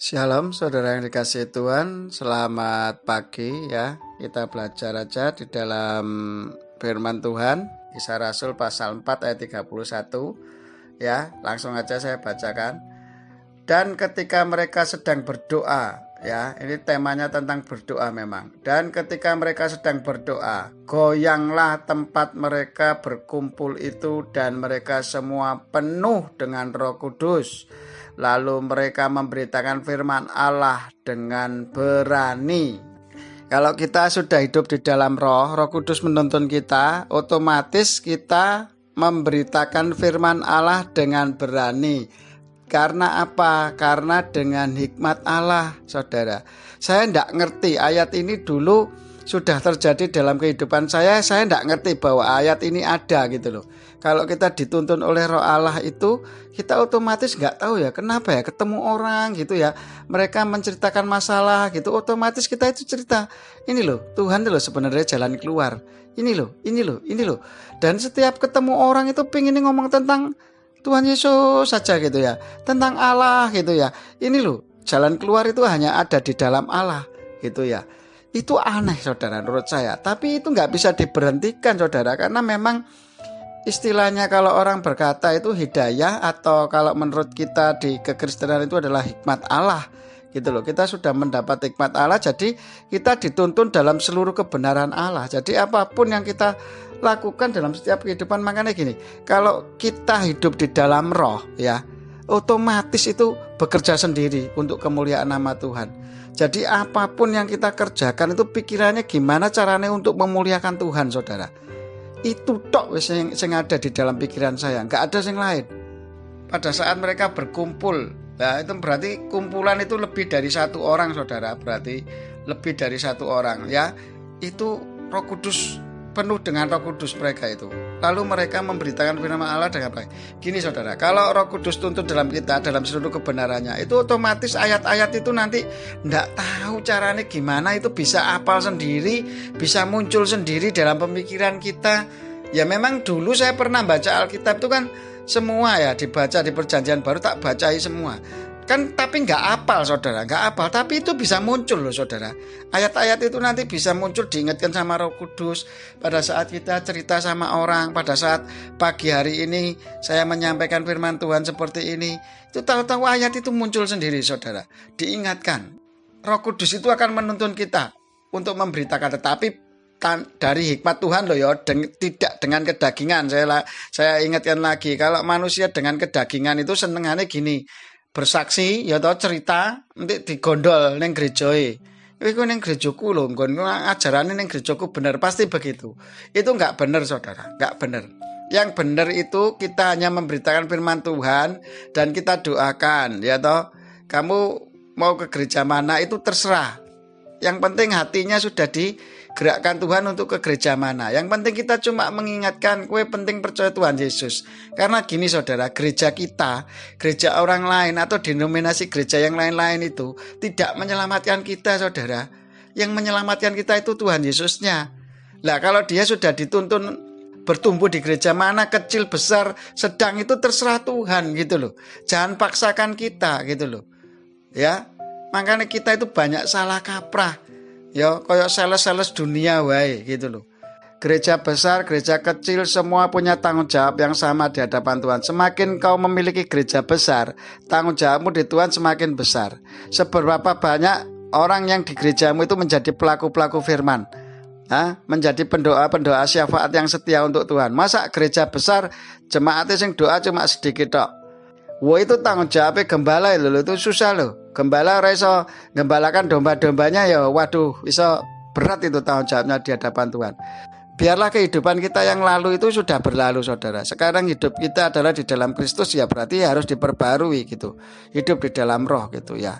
Shalom saudara yang dikasihi Tuhan, selamat pagi ya. Kita belajar aja di dalam firman Tuhan, Kisah Rasul pasal 4 ayat 31 ya. Langsung aja saya bacakan. Dan ketika mereka sedang berdoa ya, ini temanya tentang berdoa memang. Dan ketika mereka sedang berdoa, goyanglah tempat mereka berkumpul itu dan mereka semua penuh dengan Roh Kudus. Lalu mereka memberitakan firman Allah dengan berani. Kalau kita sudah hidup di dalam Roh Kudus menuntun kita, otomatis kita memberitakan firman Allah dengan berani. Karena apa? Karena dengan hikmat Allah, saudara. Saya tidak ngerti ayat ini dulu sudah terjadi dalam kehidupan saya tidak ngerti bahwa ayat ini ada gitu loh. Kalau kita dituntun oleh Roh Allah itu, kita otomatis nggak tahu ya kenapa ya ketemu orang gitu ya, mereka menceritakan masalah gitu, otomatis kita itu cerita, ini loh Tuhan loh sebenarnya jalan keluar, ini loh. Dan setiap ketemu orang itu pengen ngomong tentang Tuhan Yesus saja gitu ya, tentang Allah gitu ya. Ini loh jalan keluar itu hanya ada di dalam Allah gitu ya. Itu aneh saudara menurut saya. Tapi itu nggak bisa diberhentikan saudara, karena memang istilahnya kalau orang berkata itu hidayah, atau kalau menurut kita di kekristenan itu adalah hikmat Allah gitu loh. Kita sudah mendapat hikmat Allah, jadi kita dituntun dalam seluruh kebenaran Allah. Jadi apapun yang kita lakukan dalam setiap kehidupan, makanya gini, kalau kita hidup di dalam Roh ya, otomatis itu bekerja sendiri untuk kemuliaan nama Tuhan. Jadi apapun yang kita kerjakan itu pikirannya gimana caranya untuk memuliakan Tuhan, saudara. Itu tok yang ada di dalam pikiran saya, nggak ada yang lain. Pada saat mereka berkumpul, nah itu berarti kumpulan itu lebih dari satu orang, saudara. Berarti lebih dari satu orang ya. Itu Roh Kudus, penuh dengan Roh Kudus mereka itu. Lalu mereka memberitakan firman Allah dengan baik. Gini saudara, kalau Roh Kudus tuntun dalam kita, dalam seluruh kebenarannya, itu otomatis ayat-ayat itu nanti nggak tahu caranya gimana, itu bisa hafal sendiri, bisa muncul sendiri dalam pemikiran kita. Ya memang dulu saya pernah baca Alkitab itu kan semua ya, dibaca di Perjanjian Baru tak bacai semua. Kan tapi nggak hafal saudara, nggak hafal, tapi itu bisa muncul loh saudara. Ayat-ayat itu nanti bisa muncul, diingatkan sama Roh Kudus pada saat kita cerita sama orang, pada saat pagi hari ini saya menyampaikan firman Tuhan seperti ini, itu tahu-tahu ayat itu muncul sendiri saudara. Diingatkan, Roh Kudus itu akan menuntun kita untuk memberitakan, tetapi dari hikmat Tuhan loh ya, tidak dengan kedagingan. Saya ingatkan lagi, kalau manusia dengan kedagingan itu senengannya gini, bersaksi ya toh, cerita nanti digondol neng gerejoe. Iku neng gerejoku lho, nggon ajarane neng gerejoku bener, pasti begitu. Itu enggak benar saudara, enggak benar. Yang benar itu kita hanya memberitakan firman Tuhan dan kita doakan ya toh. Kamu mau ke gereja mana itu terserah. Yang penting hatinya sudah digerakkan Tuhan untuk ke gereja mana. Yang penting kita cuma mengingatkan, kue penting percaya Tuhan Yesus. Karena gini saudara, gereja kita, gereja orang lain atau denominasi gereja yang lain-lain itu tidak menyelamatkan kita saudara. Yang menyelamatkan kita itu Tuhan Yesusnya. Lah kalau dia sudah dituntun bertumbuh di gereja mana, kecil, besar, sedang, itu terserah Tuhan gitu loh. Jangan paksakan kita gitu loh. Ya. Makanya kita itu banyak salah kaprah. Ya, kayak sales-sales dunia wae gitu loh. Gereja besar, gereja kecil semua punya tanggung jawab yang sama di hadapan Tuhan. Semakin kau memiliki gereja besar, tanggung jawabmu di Tuhan semakin besar. Seberapa banyak orang yang di gerejamu itu menjadi pelaku-pelaku firman, menjadi pendoa-pendoa syafaat yang setia untuk Tuhan. Masa gereja besar jemaatnya yang doa cuma sedikit tok? Wah, itu tanggung jawabnya gembala itu susah loh. Gembala iso gembalakan domba-dombanya ya, waduh, iso berat itu tanggung jawabnya di hadapan Tuhan. Biarlah kehidupan kita yang lalu itu sudah berlalu saudara. Sekarang hidup kita adalah di dalam Kristus, ya berarti harus diperbarui gitu. Hidup di dalam Roh gitu ya.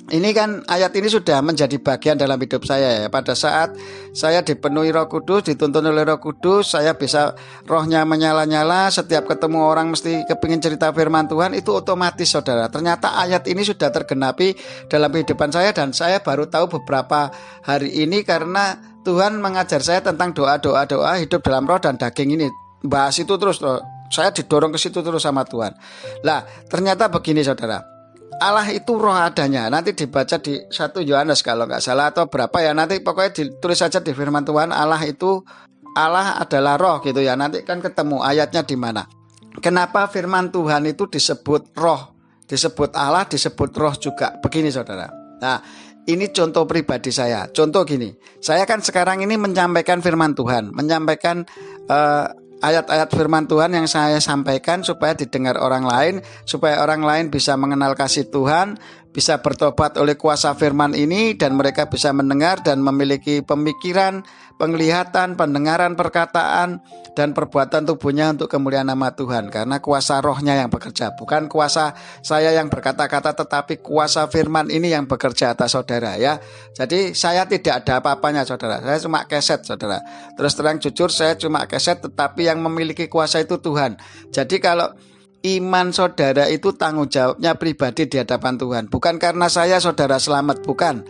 Ini kan ayat ini sudah menjadi bagian dalam hidup saya ya. Pada saat saya dipenuhi Roh Kudus, dituntun oleh Roh Kudus, saya bisa rohnya menyala-nyala. Setiap ketemu orang mesti kepingin cerita firman Tuhan, itu otomatis saudara. Ternyata ayat ini sudah tergenapi dalam kehidupan saya, dan saya baru tahu beberapa hari ini karena Tuhan mengajar saya tentang doa hidup dalam roh dan daging ini. Bahas itu terus loh. Saya didorong ke situ terus sama Tuhan. Lah ternyata begini saudara. Allah itu roh adanya. Nanti dibaca di 1 Yohanes kalau nggak salah atau berapa ya, nanti pokoknya ditulis saja di firman Tuhan, Allah adalah roh gitu ya. Nanti kan ketemu ayatnya di mana. Kenapa firman Tuhan itu disebut roh, disebut Allah, disebut roh juga. Begini saudara. Nah, ini contoh pribadi saya. Contoh gini, saya kan sekarang ini menyampaikan firman Tuhan, menyampaikan ayat-ayat firman Tuhan yang saya sampaikan supaya didengar orang lain, supaya orang lain bisa mengenal kasih Tuhan, bisa bertobat oleh kuasa firman ini, dan mereka bisa mendengar dan memiliki pemikiran, penglihatan, pendengaran, perkataan, dan perbuatan tubuhnya untuk kemuliaan nama Tuhan. Karena kuasa rohnya yang bekerja, bukan kuasa saya yang berkata-kata, tetapi kuasa firman ini yang bekerja atas saudara ya. Jadi saya tidak ada apa-apanya saudara, saya cuma keset saudara. Terus terang jujur, saya cuma keset, tetapi yang memiliki kuasa itu Tuhan. Jadi kalau iman saudara itu tanggung jawabnya pribadi di hadapan Tuhan. Bukan karena saya saudara selamat, bukan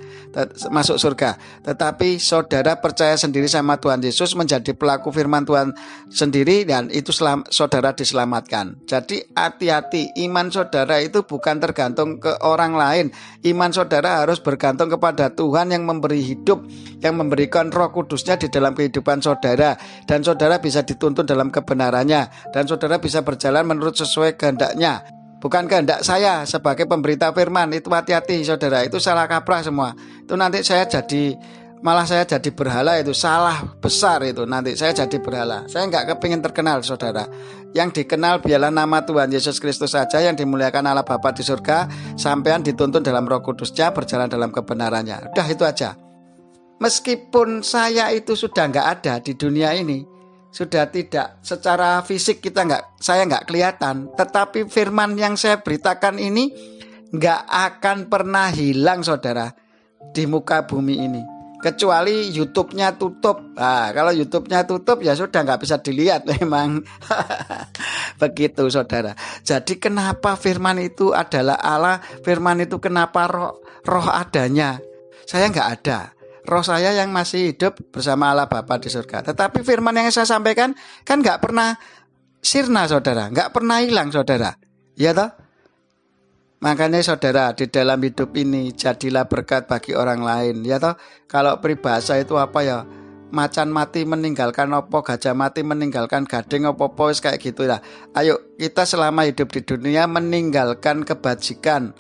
masuk surga, tetapi saudara percaya sendiri sama Tuhan Yesus, menjadi pelaku firman Tuhan sendiri, dan itu saudara diselamatkan. Jadi hati-hati, iman saudara itu bukan tergantung ke orang lain. Iman saudara harus bergantung kepada Tuhan yang memberi hidup, yang memberikan Roh Kudusnya di dalam kehidupan saudara, dan saudara bisa dituntun dalam kebenarannya, dan saudara bisa berjalan menurut sesuai kehendaknya, bukan kehendak saya sebagai pemberita firman. Itu hati-hati saudara, itu salah kaprah semua. Itu nanti saya jadi berhala, itu salah besar. Itu nanti saya jadi berhala. Saya nggak kepingin terkenal saudara. Yang dikenal biarlah nama Tuhan Yesus Kristus saja, yang dimuliakan Allah Bapa di surga, sampean dituntun dalam Roh Kudusnya, berjalan dalam kebenarannya. Udah itu aja. Meskipun saya itu sudah nggak ada di dunia ini, sudah tidak secara fisik, saya nggak kelihatan, tetapi firman yang saya beritakan ini nggak akan pernah hilang saudara di muka bumi ini, kecuali YouTube-nya tutup. Nah, kalau YouTube-nya tutup ya sudah nggak bisa dilihat memang. Begitu saudara. Jadi kenapa firman itu adalah Allah, firman itu kenapa roh adanya? Saya nggak ada, roh saya yang masih hidup bersama Allah Bapa di surga. Tetapi firman yang saya sampaikan kan nggak pernah sirna saudara, nggak pernah hilang saudara, ya toh? Makanya saudara, di dalam hidup ini jadilah berkat bagi orang lain, ya toh? Kalau peribahasa itu apa ya? Macan mati meninggalkan opo, gajah mati meninggalkan gading, opo kayak gitu lah. Ayo kita selama hidup di dunia meninggalkan kebajikan,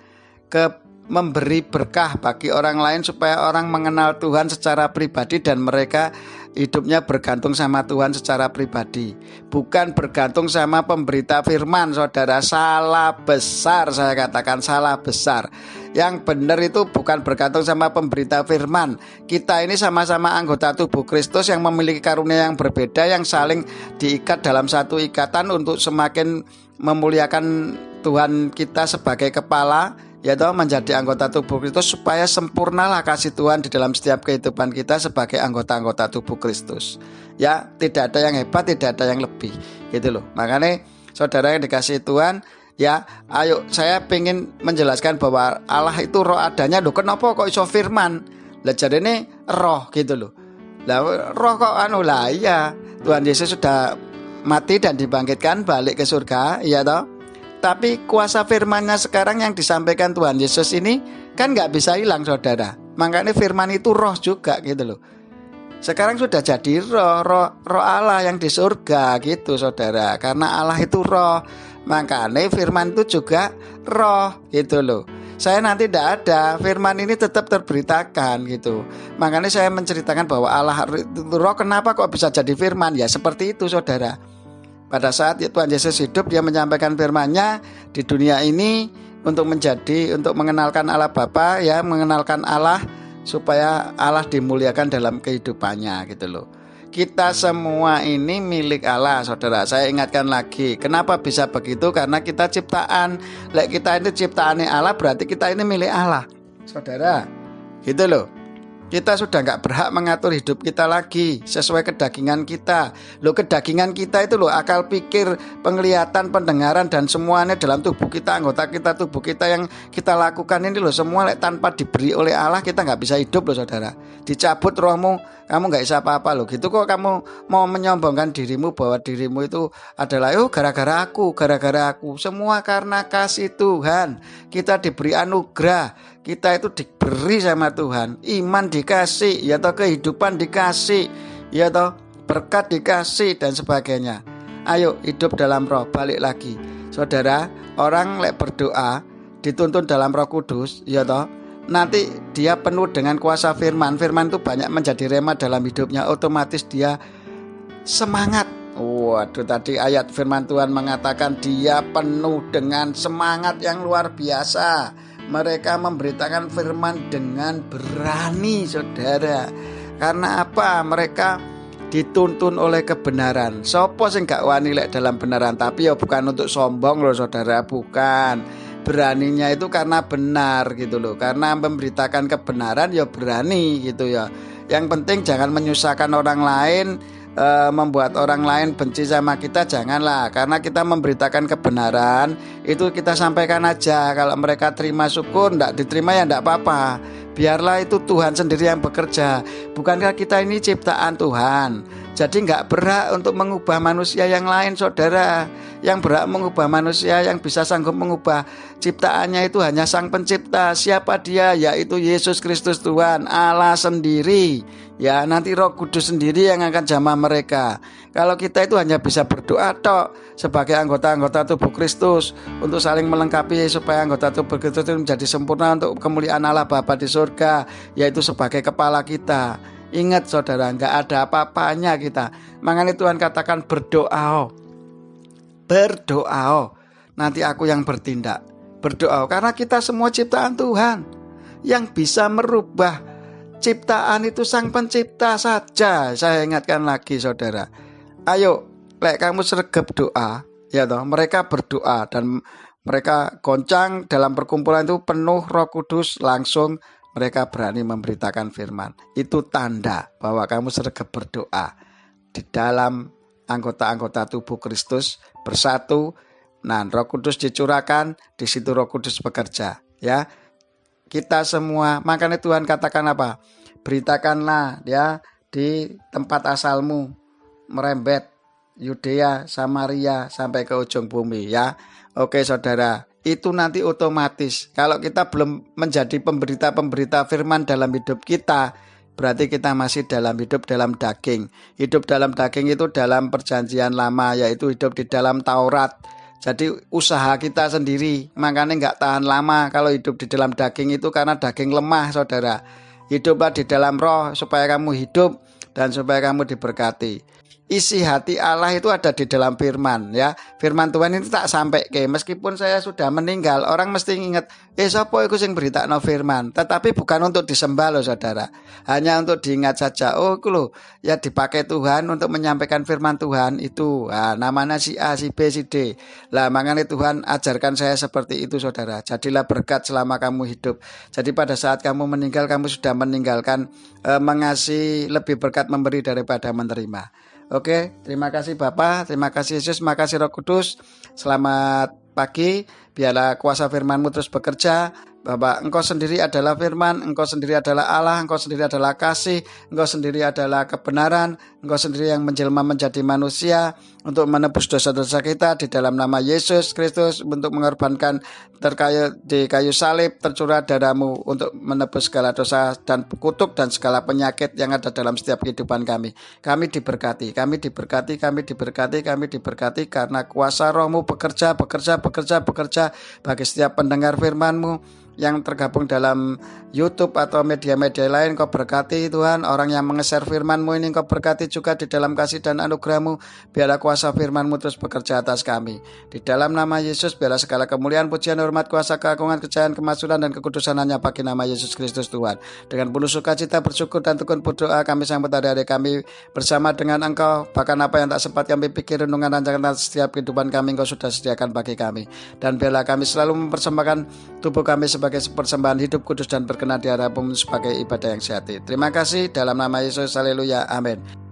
memberi berkah bagi orang lain, supaya orang mengenal Tuhan secara pribadi dan mereka hidupnya bergantung sama Tuhan secara pribadi, bukan bergantung sama pemberita firman. Saudara, salah besar, saya katakan salah besar. Yang benar itu bukan bergantung sama pemberita firman. Kita ini sama-sama anggota tubuh Kristus yang memiliki karunia yang berbeda, yang saling diikat dalam satu ikatan untuk semakin memuliakan Tuhan kita sebagai kepala, yaitu menjadi anggota tubuh Kristus, supaya sempurnalah kasih Tuhan di dalam setiap kehidupan kita sebagai anggota-anggota tubuh Kristus. Ya, tidak ada yang hebat, tidak ada yang lebih, gitu loh. Makanya saudara yang dikasihi Tuhan, ya, ayo saya pengen menjelaskan bahwa Allah itu roh adanya. Loh, kenapa kok iso firman? Lah jarene roh gitu loh. Lah roh kok iya, Tuhan Yesus sudah mati dan dibangkitkan balik ke surga, ya toh? Tapi kuasa firman-Nya sekarang yang disampaikan Tuhan Yesus ini kan nggak bisa hilang saudara. Makanya firman itu roh juga gitu loh. Sekarang sudah jadi roh Allah yang di surga gitu saudara. Karena Allah itu roh, makanya firman itu juga roh gitu loh. Saya nanti tidak ada, firman ini tetap terberitakan gitu. Makanya saya menceritakan bahwa Allah itu roh. Kenapa kok bisa jadi firman? Ya seperti itu saudara. Pada saat Tuhan Yesus hidup, dia menyampaikan firman-Nya di dunia ini untuk mengenalkan Allah Bapa, ya, mengenalkan Allah supaya Allah dimuliakan dalam kehidupannya gitu loh. Kita semua ini milik Allah saudara. Saya ingatkan lagi, kenapa bisa begitu? Karena kita ciptaan. Kita ini ciptaannya Allah, berarti kita ini milik Allah saudara, gitu loh. Kita sudah nggak berhak mengatur hidup kita lagi sesuai kedagingan kita. Loh, kedagingan kita itu loh, akal pikir, penglihatan, pendengaran, dan semuanya dalam tubuh kita, anggota kita, tubuh kita yang kita lakukan ini loh, semua tanpa diberi oleh Allah kita nggak bisa hidup loh saudara. Dicabut rohmu, kamu nggak bisa apa-apa loh gitu kok. Kamu mau menyombongkan dirimu bahwa dirimu itu adalah gara-gara aku. Semua karena kasih Tuhan. Kita diberi anugerah, kita itu diberi sama Tuhan, iman dikasih, ya toh, kehidupan dikasih, ya toh, berkat dikasih dan sebagainya. Ayo hidup dalam roh. Balik lagi saudara, orang lek berdoa dituntun dalam Roh Kudus, ya toh, nanti dia penuh dengan kuasa firman. Firman itu banyak menjadi rema dalam hidupnya, otomatis dia semangat. Waduh, tadi ayat firman Tuhan mengatakan dia penuh dengan semangat yang luar biasa. Mereka memberitakan firman dengan berani, saudara. Karena apa? Mereka dituntun oleh kebenaran. Sopo sing gak wani lek dalam benaran, tapi ya bukan untuk sombong loh saudara, bukan. Beraninya itu karena benar gitu loh, karena memberitakan kebenaran ya berani gitu ya. Yang penting jangan menyusahkan orang lain, membuat orang lain benci sama kita, janganlah. Karena kita memberitakan kebenaran itu kita sampaikan aja. Kalau mereka terima syukur, enggak diterima ya enggak apa-apa. Biarlah itu Tuhan sendiri yang bekerja. Bukankah kita ini ciptaan Tuhan? Jadi enggak berhak untuk mengubah manusia yang lain, saudara. Yang berhak mengubah manusia, yang bisa sanggup mengubah ciptaannya itu hanya Sang Pencipta. Siapa dia? Yaitu Yesus Kristus Tuhan, Allah sendiri. Ya, nanti Roh Kudus sendiri yang akan jamah mereka. Kalau kita itu hanya bisa berdoa tok sebagai anggota-anggota tubuh Kristus untuk saling melengkapi supaya anggota tubuh Kristus itu menjadi sempurna untuk kemuliaan Allah Bapa di surga, yaitu sebagai kepala kita. Ingat saudara, enggak ada apa-apanya kita. Makanya Tuhan katakan berdoa. Nanti aku yang bertindak. Berdoa karena kita semua ciptaan Tuhan. Yang bisa merubah ciptaan itu Sang Pencipta saja. Saya ingatkan lagi saudara. Ayo, lek kamu sregep doa, ya toh, mereka berdoa dan mereka goncang dalam perkumpulan itu penuh Roh Kudus, langsung mereka berani memberitakan firman. Itu tanda bahwa kamu sregep berdoa di dalam anggota-anggota tubuh Kristus bersatu. Nah, Roh Kudus dicurahkan, di situ Roh Kudus bekerja, ya. Kita semua, makanya Tuhan katakan apa? Beritakanlah ya di tempat asalmu, merembet Yudea, Samaria sampai ke ujung bumi, ya. Oke saudara, itu nanti otomatis. Kalau kita belum menjadi pemberita-pemberita firman dalam hidup kita, berarti kita masih hidup dalam daging. Hidup dalam daging itu dalam perjanjian lama, yaitu hidup di dalam Taurat. Jadi usaha kita sendiri, makanya nggak tahan lama kalau hidup di dalam daging itu, karena daging lemah saudara. Hiduplah di dalam roh supaya kamu hidup dan supaya kamu diberkati. Isi hati Allah itu ada di dalam firman, ya. Firman Tuhan itu tak sampai ke, meskipun saya sudah meninggal, orang mesti ingat, sapa iku sing beritakno firman, tetapi bukan untuk disembah loh saudara. Hanya untuk diingat saja. Oh iku loh, ya dipakai Tuhan untuk menyampaikan firman Tuhan itu. Nah, namanya si A, si B, si D. Lah makanya Tuhan ajarkan saya seperti itu saudara. Jadilah berkat selama kamu hidup. Jadi pada saat kamu meninggal, kamu sudah meninggalkan mengasihi, lebih berkat memberi daripada menerima. Oke, terima kasih Bapak, terima kasih Yesus, terima kasih Roh Kudus. Selamat pagi, biarlah kuasa firman-Mu terus bekerja. Bapak, Engkau sendiri adalah firman, Engkau sendiri adalah Allah, Engkau sendiri adalah kasih, Engkau sendiri adalah kebenaran, Engkau sendiri yang menjelma menjadi manusia untuk menebus dosa-dosa kita di dalam nama Yesus Kristus, untuk mengorbankan di kayu salib, tercurah darah-Mu untuk menebus segala dosa dan kutuk dan segala penyakit yang ada dalam setiap kehidupan kami. Kami diberkati karena kuasa Roh-Mu bekerja bagi setiap pendengar firman-Mu yang tergabung dalam YouTube atau media-media lain. Kau berkati Tuhan, orang yang mengeser firman-Mu ini Kau berkati juga di dalam kasih dan anugerah-Mu. Biarlah kuasa firman-Mu terus bekerja atas kami. Di dalam nama Yesus, biarlah segala kemuliaan, pujian, hormat, kuasa, keagungan, kejayaan, kemasyhuran dan kekudusan hanya bagi nama Yesus Kristus Tuhan. Dengan penuh sukacita bersyukur dan tekun berdoa, kami sambut hari-hari kami bersama dengan Engkau. Bahkan apa yang tak sempat kami pikir, renungan, rancangan setiap kehidupan kami Engkau sudah sediakan bagi kami. Dan biarlah kami selalu mempersembahkan tubuh kami sebagai persembahan hidup kudus dan berkenan di hadapan-Mu sebagai ibadah yang sejati. Terima kasih dalam nama Yesus, haleluya, amin.